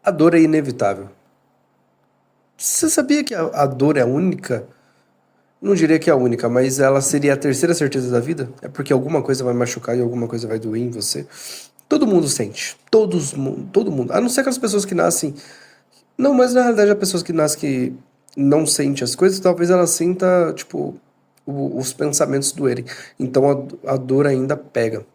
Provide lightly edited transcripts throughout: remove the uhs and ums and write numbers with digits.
A dor é inevitável. Você sabia que a dor é única? Não diria que é a única, mas ela seria a terceira certeza da vida? É porque alguma coisa vai machucar e alguma coisa vai doer em você. Todo mundo sente. Todo mundo. A não ser aquelas pessoas que nascem. Não, mas na realidade, as pessoas que nascem que não sentem as coisas, talvez ela sinta, tipo, os pensamentos doerem. Então a dor ainda pega.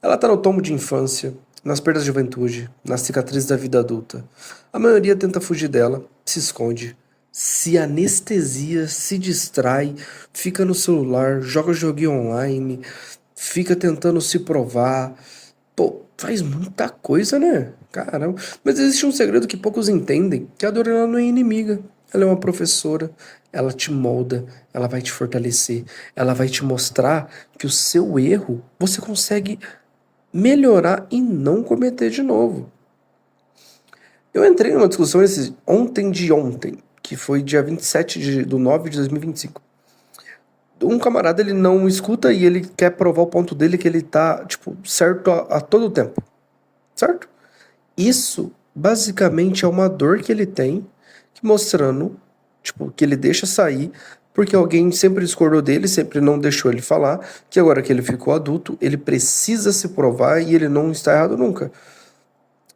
Ela tá no tombo de infância, nas perdas de juventude, nas cicatrizes da vida adulta. A maioria tenta fugir dela, se esconde, se anestesia, se distrai, fica no celular, joga joguinho online, fica tentando se provar. Pô, faz muita coisa, né? Caramba. Mas existe um segredo que poucos entendem, que a dor ela não é inimiga. Ela é uma professora, ela te molda, ela vai te fortalecer, ela vai te mostrar que o seu erro você consegue melhorar e não cometer de novo. Eu entrei numa discussão ontem de ontem, que foi dia 27 de 9 de 2025. Um camarada, ele não escuta e ele quer provar o ponto dele que ele tá, tipo, certo a todo tempo. Certo? Isso, basicamente, é uma dor que ele tem, mostrando, tipo, que ele deixa sair, porque alguém sempre discordou dele, sempre não deixou ele falar, que agora que ele ficou adulto, ele precisa se provar e ele não está errado nunca.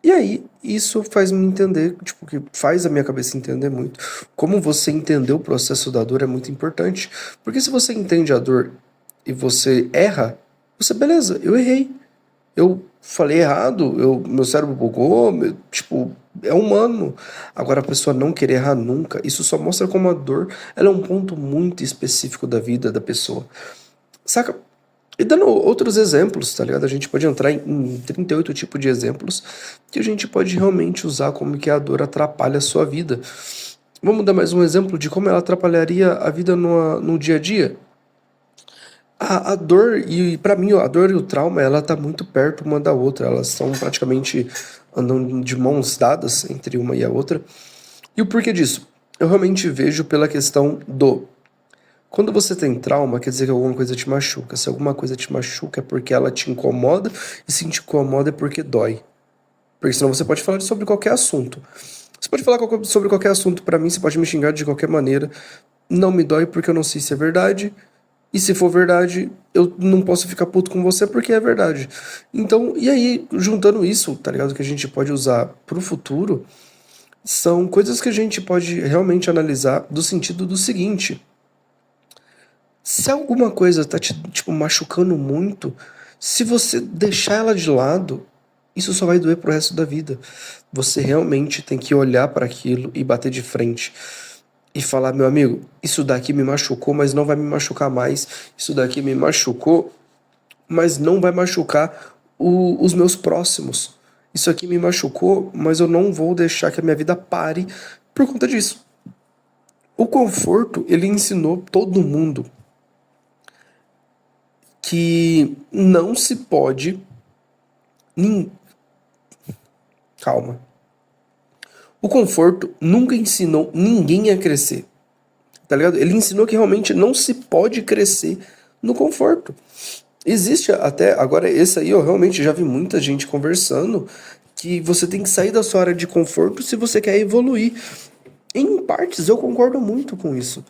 E aí, isso faz me entender, tipo, que faz a minha cabeça entender muito. Como você entender o processo da dor é muito importante. Porque se você entende a dor e você erra, você, beleza, eu errei. Eu falei errado, meu cérebro bugou, tipo, é humano. Agora a pessoa não querer errar nunca, isso só mostra como a dor, ela é um ponto muito específico da vida da pessoa. Saca? E dando outros exemplos, tá ligado? A gente pode entrar em 38 tipos de exemplos que a gente pode realmente usar como que a dor atrapalha a sua vida. Vamos dar mais um exemplo de como ela atrapalharia a vida no dia a dia? A dor, e pra mim, a dor e o trauma, ela tá muito perto uma da outra. Elas são praticamente andam de mãos dadas entre uma e a outra. E o porquê disso? Eu realmente vejo pela questão do quando você tem trauma, quer dizer que alguma coisa te machuca. Se alguma coisa te machuca é porque ela te incomoda, e se te incomoda é porque dói. Porque senão você pode falar sobre qualquer assunto. Você pode falar sobre qualquer assunto pra mim, você pode me xingar de qualquer maneira. Não me dói porque eu não sei se é verdade. E se for verdade, eu não posso ficar puto com você porque é verdade. Então, e aí, juntando isso, tá ligado? Que a gente pode usar pro futuro, são coisas que a gente pode realmente analisar do sentido do seguinte. Se alguma coisa tá te, tipo, machucando muito, se você deixar ela de lado, isso só vai doer pro resto da vida. Você realmente tem que olhar para aquilo e bater de frente. E falar, meu amigo, isso daqui me machucou, mas não vai me machucar mais. Isso daqui me machucou, mas não vai machucar os meus próximos. Isso aqui me machucou, mas eu não vou deixar que a minha vida pare por conta disso. O conforto, ele ensinou todo mundo que não se pode. nin- Calma. O conforto nunca ensinou ninguém a crescer. Tá ligado? Ele ensinou que realmente não se pode crescer no conforto. Existe até, agora esse aí eu realmente já vi muita gente conversando que você tem que sair da sua área de conforto se você quer evoluir. Em partes eu concordo muito com isso.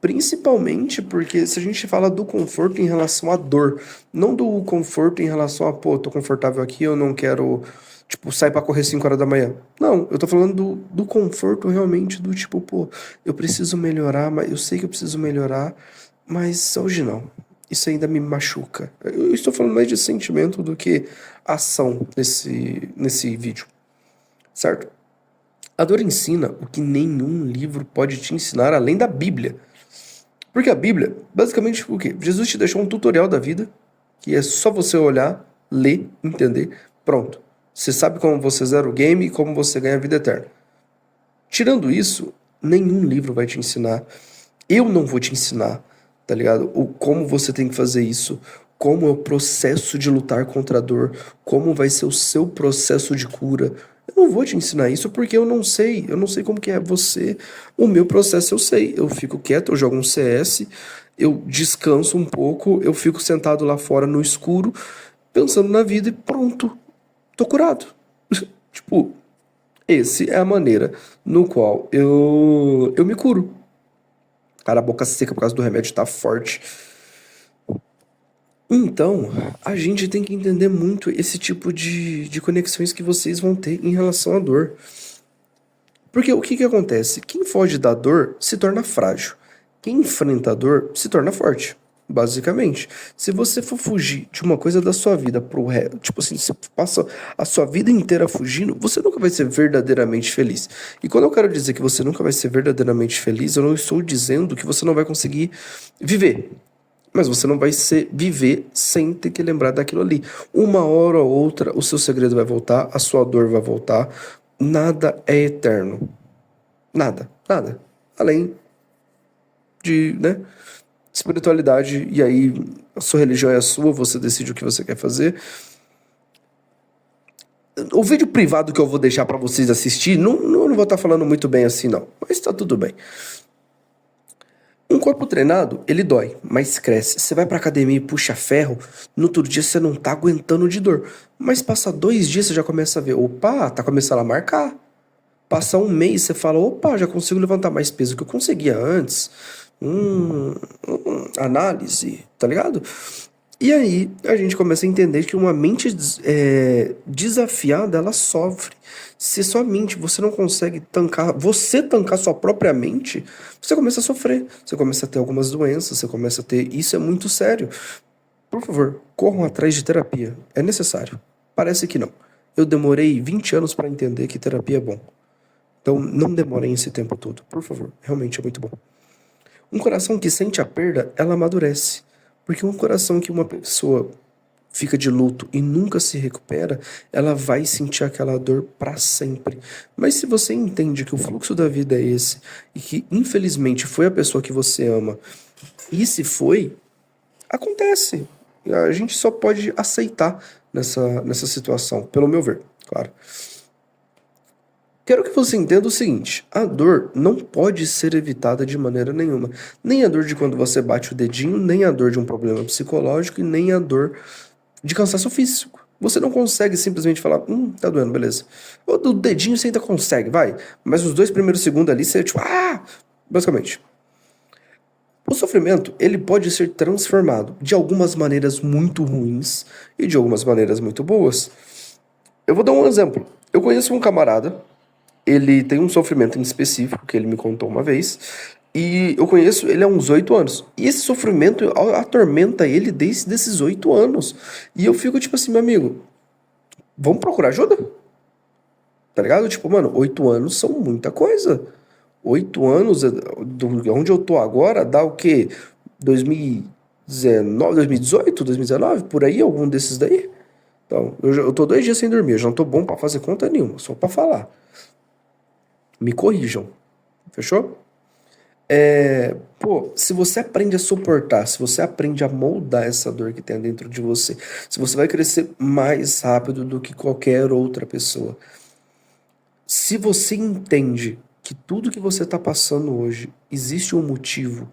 Principalmente porque se a gente fala do conforto em relação à dor, não do conforto em relação a, pô, tô confortável aqui, eu não quero, tipo, sair pra correr 5 horas da manhã. Não, eu tô falando do conforto realmente, do tipo, pô, eu preciso melhorar, mas eu sei que eu preciso melhorar, mas hoje não. Isso ainda me machuca. Eu estou falando mais de sentimento do que ação nesse vídeo, certo? A dor ensina o que nenhum livro pode te ensinar além da Bíblia. Porque a Bíblia, basicamente, o quê? Jesus te deixou um tutorial da vida, que é só você olhar, ler, entender, pronto. Você sabe como você zera o game e como você ganha a vida eterna. Tirando isso, nenhum livro vai te ensinar. Eu não vou te ensinar, tá ligado? O como você tem que fazer isso, como é o processo de lutar contra a dor, como vai ser o seu processo de cura. Eu não vou te ensinar isso porque eu não sei como que é você. O meu processo eu sei, eu fico quieto, eu jogo um CS, eu descanso um pouco, eu fico sentado lá fora no escuro, pensando na vida e pronto, tô curado. Tipo, Esse é a maneira no qual eu me curo. Cara, a boca seca por causa do remédio tá forte. Então, a gente tem que entender muito esse tipo de conexões que vocês vão ter em relação à dor. Porque o que que acontece? Quem foge da dor se torna frágil. Quem enfrenta a dor se torna forte. Basicamente, se você for fugir de uma coisa da sua vida pro resto, tipo assim, você passa a sua vida inteira fugindo, você nunca vai ser verdadeiramente feliz. E quando eu quero dizer que você nunca vai ser verdadeiramente feliz, eu não estou dizendo que você não vai conseguir viver. Mas você não vai viver sem ter que lembrar daquilo ali. Uma hora ou outra, o seu segredo vai voltar, a sua dor vai voltar. Nada é eterno. Nada, nada. Além de, né, espiritualidade, e aí a sua religião é a sua, você decide o que você quer fazer. O vídeo privado que eu vou deixar pra vocês assistir, não vou estar falando muito bem assim, não. Mas tá tudo bem. Um corpo treinado, ele dói, mas cresce. Você vai pra academia e puxa ferro, no outro dia você não tá aguentando de dor. Mas passa 2 dias, você já começa a ver, opa, tá começando a marcar. Passa um mês, você fala, opa, já consigo levantar mais peso que eu conseguia antes. Análise, tá ligado? E aí a gente começa a entender que uma mente desafiada, ela sofre. Se sua mente, você não consegue tancar, você tancar sua própria mente, você começa a sofrer. Você começa a ter algumas doenças, você começa a ter... Isso é muito sério. Por favor, corram atrás de terapia. É necessário. Parece que não. Eu demorei 20 anos para entender que terapia é bom. Então não demorem esse tempo todo. Por favor, realmente é muito bom. Um coração que sente a perda, ela amadurece. Porque um coração que uma pessoa fica de luto e nunca se recupera, ela vai sentir aquela dor para sempre. Mas se você entende que o fluxo da vida é esse, e que infelizmente foi a pessoa que você ama, e se foi, acontece. A gente só pode aceitar nessa situação, pelo meu ver, claro. Quero que você entenda o seguinte: a dor não pode ser evitada de maneira nenhuma. Nem a dor de quando você bate o dedinho, nem a dor de um problema psicológico e nem a dor de cansaço físico. Você não consegue simplesmente falar, tá doendo, beleza. Ou do dedinho você ainda consegue, vai. Mas os 2 primeiros segundos ali você, tipo, basicamente. O sofrimento, ele pode ser transformado de algumas maneiras muito ruins e de algumas maneiras muito boas. Eu vou dar um exemplo. Eu conheço um camarada, ele tem um sofrimento em específico, que ele me contou uma vez, e eu conheço ele há uns 8 anos. E esse sofrimento atormenta ele desde esses 8 anos. E eu fico tipo assim, meu amigo, vamos procurar ajuda? Tá ligado? Tipo, mano, 8 anos são muita coisa. 8 anos, onde eu tô agora, dá o quê? 2019, 2018, 2019, por aí, algum desses daí? Então, eu tô 2 dias sem dormir, eu já não tô bom pra fazer conta nenhuma, só pra falar. Me corrijam. Fechou? Pô, se você aprende a suportar, se você aprende a moldar essa dor que tem dentro de você, se você vai crescer mais rápido do que qualquer outra pessoa. Se você entende que tudo que você está passando hoje existe um motivo,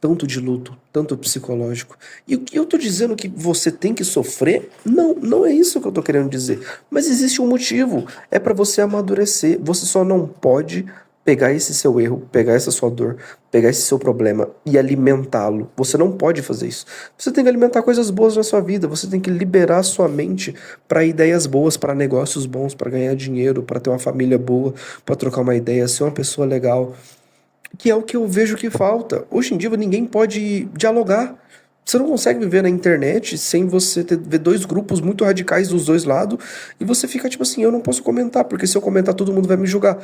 tanto de luto, tanto psicológico, e o que eu tô dizendo que você tem que sofrer, não é isso que eu tô querendo dizer. Mas existe um motivo, é para você amadurecer. Você só não pode pegar esse seu erro, pegar essa sua dor, pegar esse seu problema e alimentá-lo. Você não pode fazer isso. Você tem que alimentar coisas boas na sua vida, você tem que liberar sua mente para ideias boas, para negócios bons, para ganhar dinheiro, para ter uma família boa, para trocar uma ideia, ser uma pessoa legal. Que é o que eu vejo que falta. Hoje em dia ninguém pode dialogar. Você não consegue viver na internet sem você ver 2 grupos muito radicais dos 2 lados e você fica tipo assim, eu não posso comentar, porque se eu comentar todo mundo vai me julgar.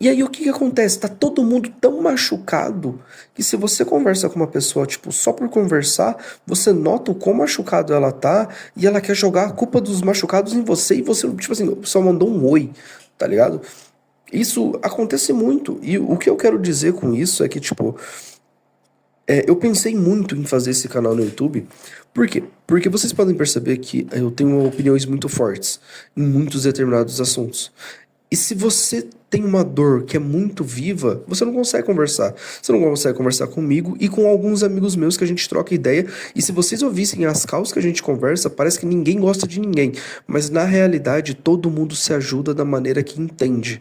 E aí o que acontece? Tá todo mundo tão machucado que se você conversa com uma pessoa, tipo, só por conversar, você nota o quão machucado ela tá e ela quer jogar a culpa dos machucados em você e você, tipo assim, só mandou um oi, tá ligado? Isso acontece muito. E o que eu quero dizer com isso é que, tipo, eu pensei muito em fazer esse canal no YouTube. Por quê? Porque vocês podem perceber que eu tenho opiniões muito fortes em muitos determinados assuntos. E se você tem uma dor que é muito viva, você não consegue conversar. Você não consegue conversar comigo e com alguns amigos meus que a gente troca ideia. E se vocês ouvissem as causas que a gente conversa, parece que ninguém gosta de ninguém. Mas na realidade, todo mundo se ajuda da maneira que entende.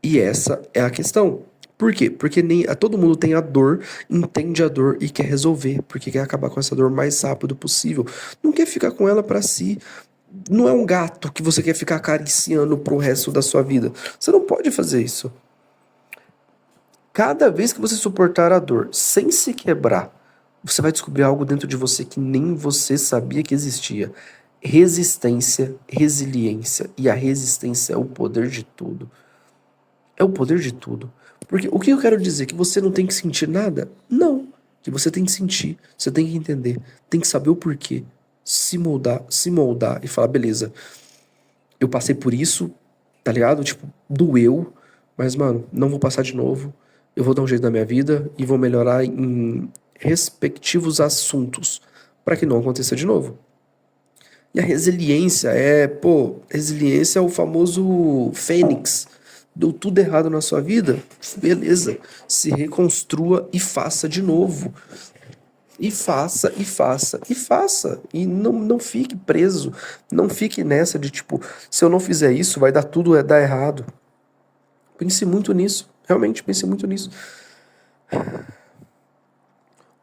E essa é a questão. Por quê? Porque todo mundo tem a dor, entende a dor e quer resolver, porque quer acabar com essa dor o mais rápido possível. Não quer ficar com ela pra si. Não é um gato que você quer ficar acariciando pro resto da sua vida. Você não pode fazer isso. Cada vez que você suportar a dor sem se quebrar, você vai descobrir algo dentro de você que nem você sabia que existia. Resistência, resiliência. E a resistência é o poder de tudo. É o poder de tudo. Porque o que eu quero dizer? Que você não tem que sentir nada? Não. Que você tem que sentir, você tem que entender, tem que saber o porquê, se moldar e falar, beleza, eu passei por isso, tá ligado? Tipo, doeu, mas, mano, não vou passar de novo. Eu vou dar um jeito na minha vida e vou melhorar em respectivos assuntos para que não aconteça de novo. E a resiliência resiliência é o famoso fênix. Deu tudo errado na sua vida? Beleza. Se reconstrua e faça de novo. E faça, e faça, e faça. E não fique preso. Não fique nessa de tipo, se eu não fizer isso, vai dar tudo dar errado. Pense muito nisso. Realmente, pense muito nisso.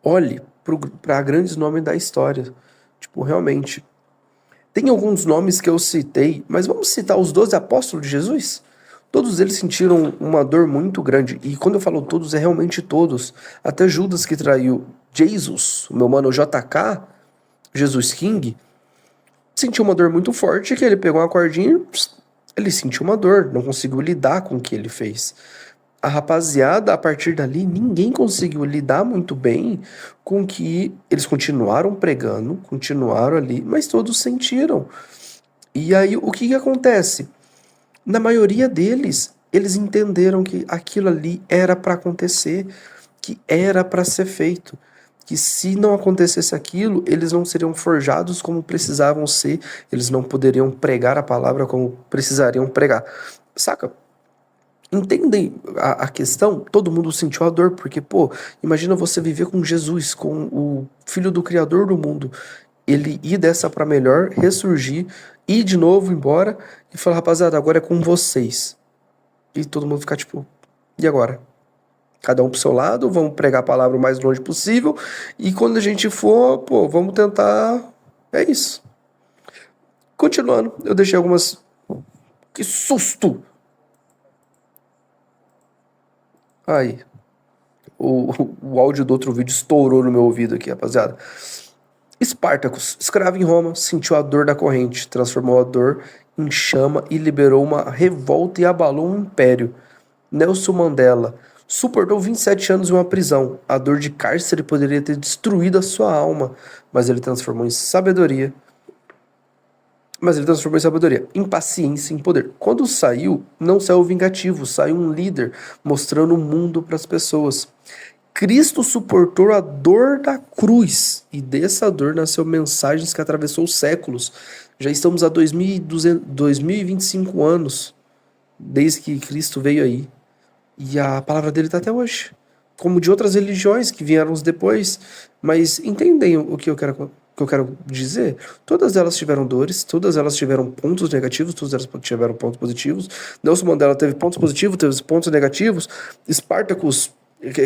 Olhe para grandes nomes da história. Tipo, realmente. Tem alguns nomes que eu citei, mas vamos citar os 12 apóstolos de Jesus? Todos eles sentiram uma dor muito grande. E quando eu falo todos, é realmente todos. Até Judas que traiu Jesus, o meu mano JK, Jesus King, sentiu uma dor muito forte que ele pegou uma cordinha e ele sentiu uma dor, não conseguiu lidar com o que ele fez. A rapaziada, a partir dali, ninguém conseguiu lidar muito bem com que eles continuaram pregando, continuaram ali, mas todos sentiram. E aí, o que acontece? Na maioria deles, eles entenderam que aquilo ali era para acontecer, que era para ser feito, que se não acontecesse aquilo, eles não seriam forjados como precisavam ser, eles não poderiam pregar a palavra como precisariam pregar. Saca? Entendem a questão? Todo mundo sentiu a dor, porque, pô, imagina você viver com Jesus, com o Filho do Criador do mundo, ele ir dessa pra melhor, ressurgir, ir de novo embora e falar, rapaziada, agora é com vocês. E todo mundo ficar tipo, e agora? Cada um pro seu lado, vamos pregar a palavra o mais longe possível, e quando a gente for, pô, vamos tentar. É isso. Continuando, eu deixei algumas. Que susto! Aí, o áudio do outro vídeo estourou no meu ouvido aqui, rapaziada. Espartacus, escravo em Roma, sentiu a dor da corrente, transformou a dor em chama e liberou uma revolta e abalou um império. Nelson Mandela suportou 27 anos em uma prisão. A dor de cárcere poderia ter destruído a sua alma, mas ele transformou em sabedoria. Em paciência, em poder. Quando saiu, não saiu vingativo, saiu um líder mostrando o mundo para as pessoas. Cristo suportou a dor da cruz e dessa dor nasceu mensagens que atravessou séculos. Já estamos há 2025 anos desde que Cristo veio aí. E a palavra dele está até hoje. Como de outras religiões que vieram depois. Mas entendem o que eu quero dizer? Todas elas tiveram dores, todas elas tiveram pontos negativos, todas elas tiveram pontos positivos. Nelson Mandela teve pontos positivos, teve pontos negativos. Spartacus,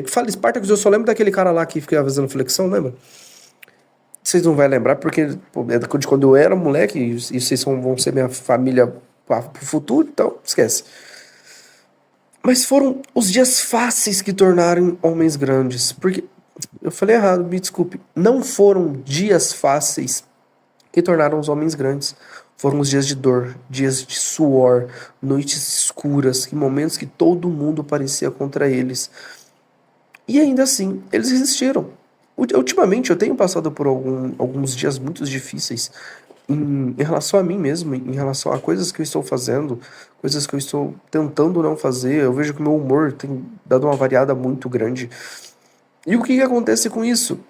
fala Spartacus, eu só lembro daquele cara lá que ficava fazendo flexão, lembra? Vocês não vão lembrar porque pô, é de quando eu era moleque e vocês vão ser minha família pro futuro, então esquece. Mas foram os dias fáceis que tornaram homens grandes. Porque, eu falei errado, me desculpe. Não foram dias fáceis que tornaram os homens grandes. Foram os dias de dor, dias de suor, noites escuras, momentos que todo mundo parecia contra eles. E ainda assim, eles resistiram. Ultimamente, eu tenho passado por alguns dias muito difíceis em relação a mim mesmo, em relação a coisas que eu estou fazendo, coisas que eu estou tentando não fazer. Eu vejo que o meu humor tem dado uma variada muito grande. E o que acontece com isso?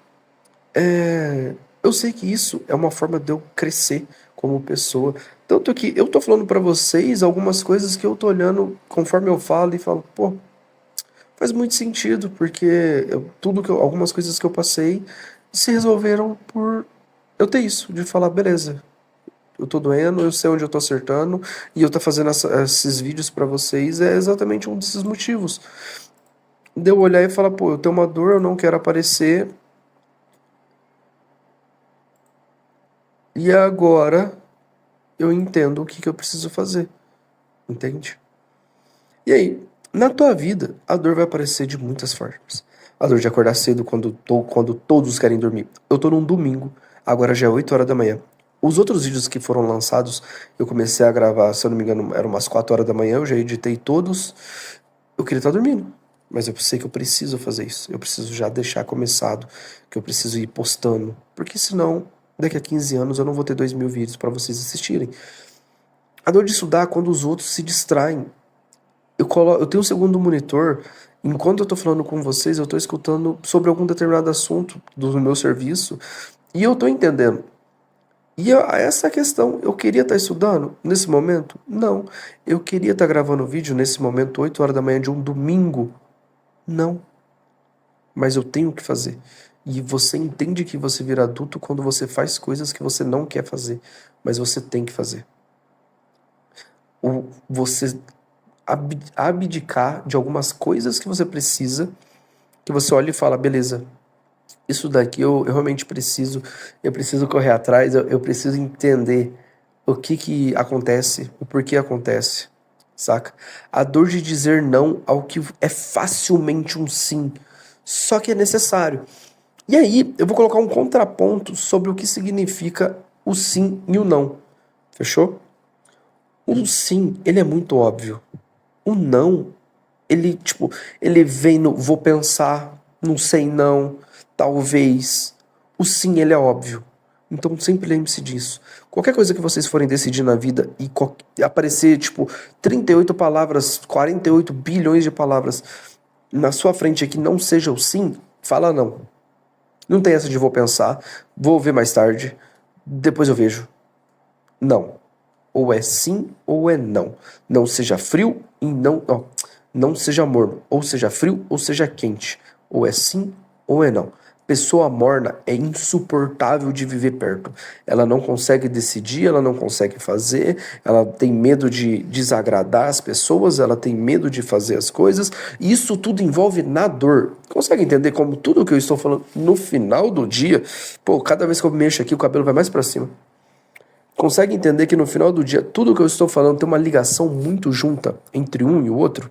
Eu sei que isso é uma forma de eu crescer como pessoa. Tanto que eu tô falando pra vocês algumas coisas que eu tô olhando conforme eu falo e falo, pô, faz muito sentido, porque algumas coisas que eu passei se resolveram por eu ter isso, de falar, beleza, eu tô doendo, eu sei onde eu tô acertando, e eu tô fazendo esses vídeos pra vocês é exatamente um desses motivos. De eu olhar e falar, pô, eu tenho uma dor, eu não quero aparecer, e agora eu entendo o que que eu preciso fazer, entende? E aí, na tua vida, a dor vai aparecer de muitas formas. A dor de acordar cedo quando todos querem dormir. Eu tô num domingo, agora já é 8 horas da manhã. Os outros vídeos que foram lançados, eu comecei a gravar, se eu não me engano, eram umas 4 horas da manhã, eu já editei todos. Eu queria estar dormindo, mas eu sei que eu preciso fazer isso. Eu preciso já deixar começado, que eu preciso ir postando. Porque senão, daqui a 15 anos, eu não vou ter 2.000 vídeos para vocês assistirem. A dor de estudar quando os outros se distraem. Eu tenho um segundo monitor. Enquanto eu tô falando com vocês, eu tô escutando sobre algum determinado assunto do meu serviço e eu tô entendendo. Essa é a questão. Eu queria estar estudando nesse momento? Não. Eu queria estar gravando vídeo nesse momento, 8 horas da manhã de um domingo? Não. Mas eu tenho que fazer. E você entende que você vira adulto quando você faz coisas que você não quer fazer, mas você tem que fazer. Ou você abdicar de algumas coisas que você precisa, que você olha e fala, beleza, isso daqui eu realmente preciso, eu preciso correr atrás, eu preciso entender o que acontece, o porquê acontece, saca? A dor de dizer não ao que é facilmente um sim, só que é necessário. E aí, eu vou colocar um contraponto sobre o que significa o sim e o não, fechou? O sim, ele é muito óbvio. O não, ele vem no vou pensar, não sei não, talvez. O sim, ele é óbvio. Então sempre lembre-se disso. Qualquer coisa que vocês forem decidir na vida e aparecer, 38 palavras, 48 bilhões de palavras na sua frente aqui não seja o sim, fala não. Não tem essa de vou pensar, vou ver mais tarde, depois eu vejo. Não. Ou é sim ou é não. Não seja frio e não seja morno. Ou seja frio ou seja quente. Ou é sim ou é não. Pessoa morna é insuportável de viver perto. Ela não consegue decidir, ela não consegue fazer, ela tem medo de desagradar as pessoas, ela tem medo de fazer as coisas, e isso tudo envolve na dor. Consegue entender como tudo que eu estou falando no final do dia, pô, cada vez que eu mexo aqui o cabelo vai mais pra cima. Consegue entender que no final do dia tudo que eu estou falando tem uma ligação muito junta entre um e o outro?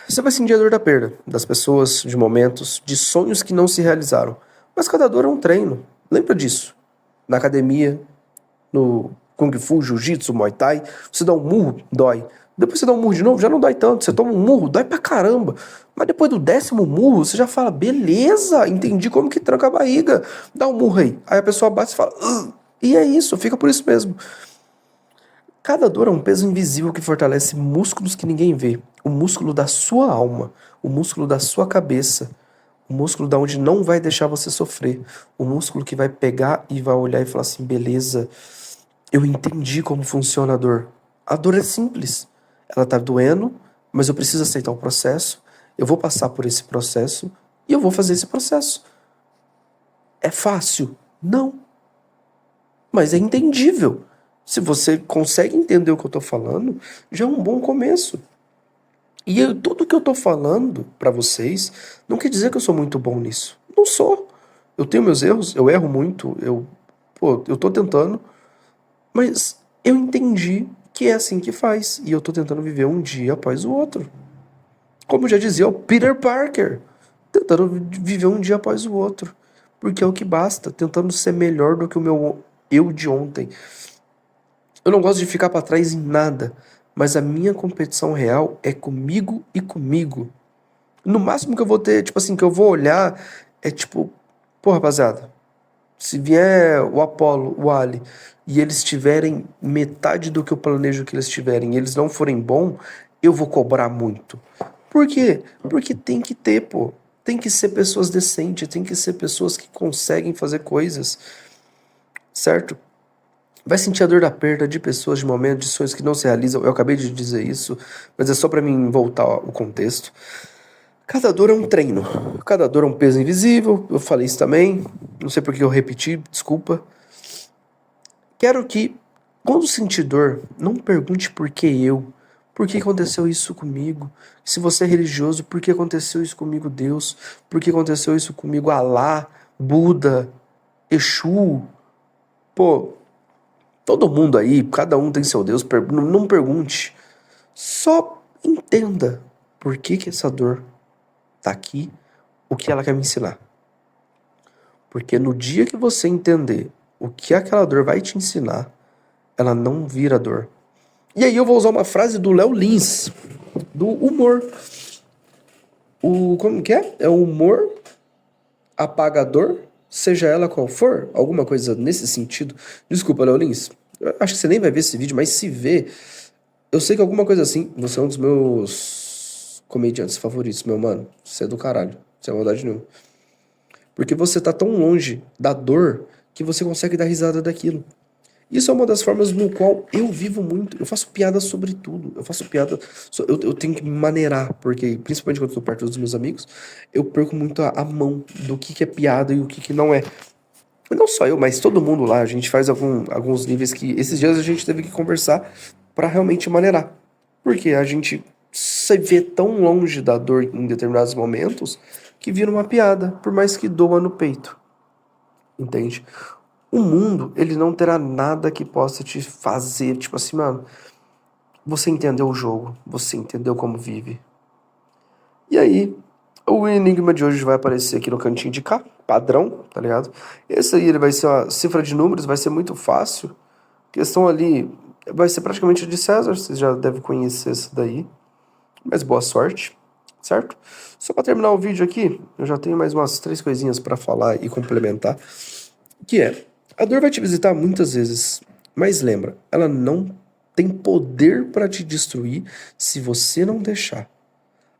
Você vai sentir a dor da perda, das pessoas, de momentos, de sonhos que não se realizaram. Mas cada dor é um treino. Lembra disso. Na academia, no Kung Fu, Jiu-Jitsu, Muay Thai, você dá um murro, dói. Depois você dá um murro de novo, já não dói tanto. Você toma um murro, dói pra caramba. Mas depois do 10º murro, você já fala, beleza, entendi como que tranca a barriga. Dá um murro aí. Aí a pessoa bate e fala, "Ugh." E é isso, fica por isso mesmo. Cada dor é um peso invisível que fortalece músculos que ninguém vê. O músculo da sua alma, o músculo da sua cabeça, o músculo da onde não vai deixar você sofrer. O músculo que vai pegar e vai olhar e falar assim, beleza, eu entendi como funciona a dor. A dor é simples. Ela tá doendo, mas eu preciso aceitar o processo. Eu vou passar por esse processo e eu vou fazer esse processo. É fácil? Não. Mas é entendível. Se você consegue entender o que eu tô falando, já é um bom começo. Tudo que eu tô falando pra vocês não quer dizer que eu sou muito bom nisso. Não sou. Eu tenho meus erros, eu erro muito, eu tô tentando, mas eu entendi que é assim que faz. E eu tô tentando viver um dia após o outro. Como já dizia o Peter Parker, tentando viver um dia após o outro. Porque é o que basta, tentando ser melhor do que o meu eu de ontem. Eu não gosto de ficar pra trás em nada, mas a minha competição real é comigo e comigo. No máximo que eu vou ter, que eu vou olhar, é pô, rapaziada, se vier o Apollo, o Ali, e eles tiverem metade do que eu planejo que eles tiverem, e eles não forem bom, eu vou cobrar muito. Por quê? Porque tem que ter, pô. Tem que ser pessoas decentes, tem que ser pessoas que conseguem fazer coisas. certo? Vai sentir a dor da perda de pessoas, de momentos, de sonhos que não se realizam. Eu acabei de dizer isso, mas é só pra mim voltar o contexto. Cada dor é um treino. Cada dor é um peso invisível. Eu falei isso também. Não sei por que eu repeti, desculpa. Quero que, quando sentir dor, não pergunte por que eu. Por que aconteceu isso comigo? Se você é religioso, por que aconteceu isso comigo, Deus? Por que aconteceu isso comigo, Alá, Buda, Exu? Pô, todo mundo aí, cada um tem seu Deus. Não pergunte. Só entenda por que essa dor tá aqui, o que ela quer me ensinar. Porque no dia que você entender o que aquela dor vai te ensinar, ela não vira dor. E aí eu vou usar uma frase do Léo Lins, do humor. Como que é? É o humor apagador, seja ela qual for, alguma coisa nesse sentido. Desculpa, Léo Lins. Eu acho que você nem vai ver esse vídeo, mas se vê, eu sei que alguma coisa assim, você é um dos meus comediantes favoritos, meu mano. Você é do caralho, sem maldade nenhuma. Porque você tá tão longe da dor que você consegue dar risada daquilo. Isso é uma das formas no qual eu vivo muito. Eu faço piada sobre tudo. Eu faço piada. Eu tenho que me maneirar, porque, principalmente quando eu tô perto dos meus amigos, eu perco muito a mão do que é piada e o que não é. E não só eu, mas todo mundo lá. A gente faz alguns níveis que. Esses dias a gente teve que conversar pra realmente maneirar. Porque a gente se vê tão longe da dor em determinados momentos que vira uma piada, por mais que doa no peito. Entende? O mundo, ele não terá nada que possa te fazer, tipo assim, mano, você entendeu o jogo, você entendeu como vive. E aí, o enigma de hoje vai aparecer aqui no cantinho de cá, padrão, tá ligado? Esse aí, ele vai ser uma cifra de números, vai ser muito fácil. Questão ali, vai ser praticamente de César, vocês já devem conhecer esse daí. Mas boa sorte, certo? Só pra terminar o vídeo aqui, eu já tenho mais umas 3 coisinhas pra falar e complementar. Que é, a dor vai te visitar muitas vezes, mas lembra, ela não tem poder para te destruir se você não deixar.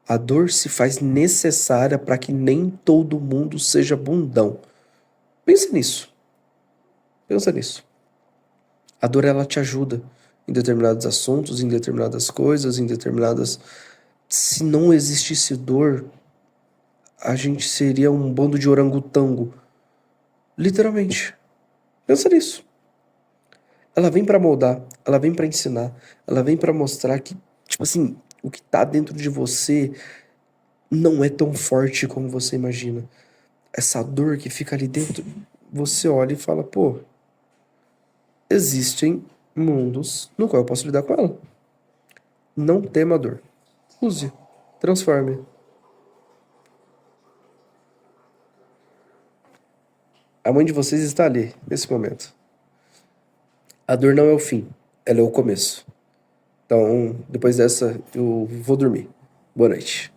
A dor se faz necessária para que nem todo mundo seja bundão. Pensa nisso. Pensa nisso. A dor ela te ajuda em determinados assuntos, em determinadas coisas, em determinadas. Se não existisse dor, a gente seria um bando de orangotango. Literalmente. Pensa nisso. Ela vem pra moldar, ela vem pra ensinar, ela vem pra mostrar que, tipo assim, o que tá dentro de você não é tão forte como você imagina. Essa dor que fica ali dentro, você olha e fala, pô, existem mundos no qual eu posso lidar com ela. Não tema a dor. Use, transforme. A mãe de vocês está ali, nesse momento. A dor não é o fim, ela é o começo. Então, depois dessa, eu vou dormir. Boa noite.